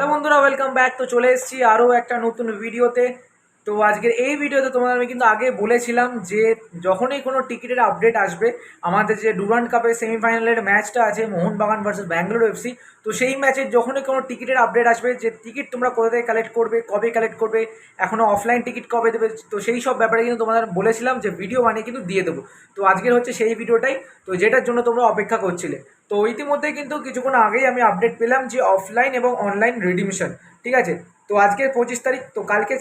Hello বন্ধুরা, welcome back. তো চলে এসেছি আরও একটা নতুন ভিডিওতে। তো আজকের এই ভিডিওতে তোমাদের আমি কিন্তু আগে বলেছিলাম যে যখনই কোনো টিকিটের আপডেট আসবে, আমাদের যে ডুরান্ড কাপের সেমিফাইনালের ম্যাচটা আছে মোহনবাগান ভার্সেস ব্যাঙ্গালোর এফসি, তো সেই ম্যাচের যখনই কোনো টিকিটের আপডেট আসবে, যে টিকিট তোমরা কোথা থেকে কালেক্ট করবে, কবে কালেক্ট করবে, এখনও অফলাইন টিকিট কবে দেবে, তো সেই সব ব্যাপারে কিন্তু তোমাদের বলেছিলাম যে ভিডিও বানিয়ে কিন্তু দিয়ে দেবো। তো আজকের হচ্ছে সেই ভিডিওটাই, তো যেটার জন্য তোমরা অপেক্ষা করছিলে। তো ইতিমধ্যে কিন্তু কিছুক্ষণ আগেই আমি আপডেট পেলাম যে অফলাইন এবং অনলাইন রিডিমশন, ঠিক আছে। তো আজকে 25 তারিখ, তো কালকে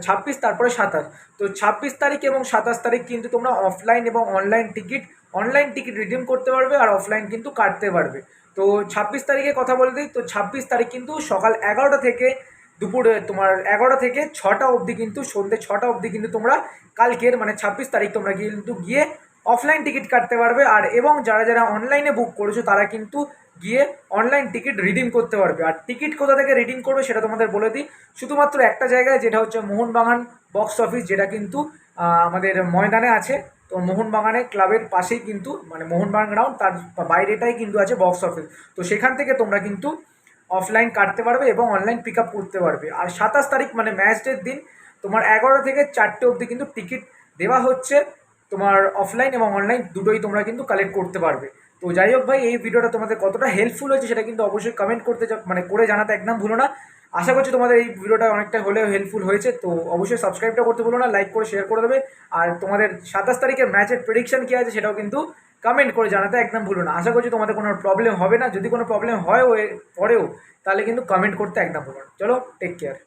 26, তারপরে 27। তো 26 তারিখ এবং 27 তারিখ কিন্তু তোমরা অফলাইন এবং অনলাইন টিকিট রিডিম করতে পারবে, আর অফলাইন কিন্তু কাটতে পারবে। তো 26 তারিখে কথা বলে দিই, তো 26 তারিখ কিন্তু সকাল 11টা থেকে দুপুরে তোমার 11টা থেকে 6টা অবধি, কিন্তু সন্ধ্যে 6টা অবধি কিন্তু তোমরা কালকের মানে 26 তারিখ তোমরা কিন্তু গিয়ে অফলাইন টিকিট কাটতে পারবে। আর এবং যারা যারা অনলাইনে বুক করেছো তারা কিন্তু গিয়ে অনলাইন টিকিট রিডিম করতে পারবে। আর টিকিট কোথা থেকে রিডিম করবে সেটা তোমাদের বলে দিই, শুধুমাত্র একটা জায়গায়, যেটা হচ্ছে মোহনবাগান বক্স অফিস, যেটা কিন্তু আমাদের ময়দানে আছে। তো মোহনবাগানের ক্লাবের পাশেই কিন্তু, মানে মোহনবাগান গ্রাউন্ড, তার বাইরেটাই কিন্তু আছে বক্স অফিস। তো সেখান থেকে তোমরা কিন্তু অফলাইন কাটতে পারবে এবং অনলাইন পিক আপ করতে পারবে। আর 27 তারিখ মানে ম্যাচ ডের দিন তোমার 11 থেকে 4টে অবধি কিন্তু টিকিট দেওয়া হচ্ছে। তোমার অফলাইন এবং অনলাইন দুটোই তোমরা কিন্তু কালেক্ট করতে পারবে। তো যাই হোক ভাই, এই ভিডিওটা তোমাদের কতটা হেল্পফুল হয়েছে সেটা কিন্তু অবশ্যই কমেন্ট করতে মানে করে জানাতে একদম ভুলো না। আশা করছি তোমাদের এই ভিডিওটা অনেকটা হলেও হেল্পফুল হয়েছে। তো অবশ্যই সাবস্ক্রাইবটা করতে ভুলো না, লাইক করে শেয়ার করে দেবে। আর তোমাদের 27 তারিখের ম্যাচের প্রেডিকশন কী আছে সেটাও কিন্তু কমেন্ট করে জানাতে একদম ভুলো না। আশা করছি তোমাদের কোনো প্রবলেম হবে না। যদি কোনো প্রবলেম হয় পরেও, তাহলে কিন্তু কমেন্ট করতে একদম ভুলো না। চলো, টেক কেয়ার।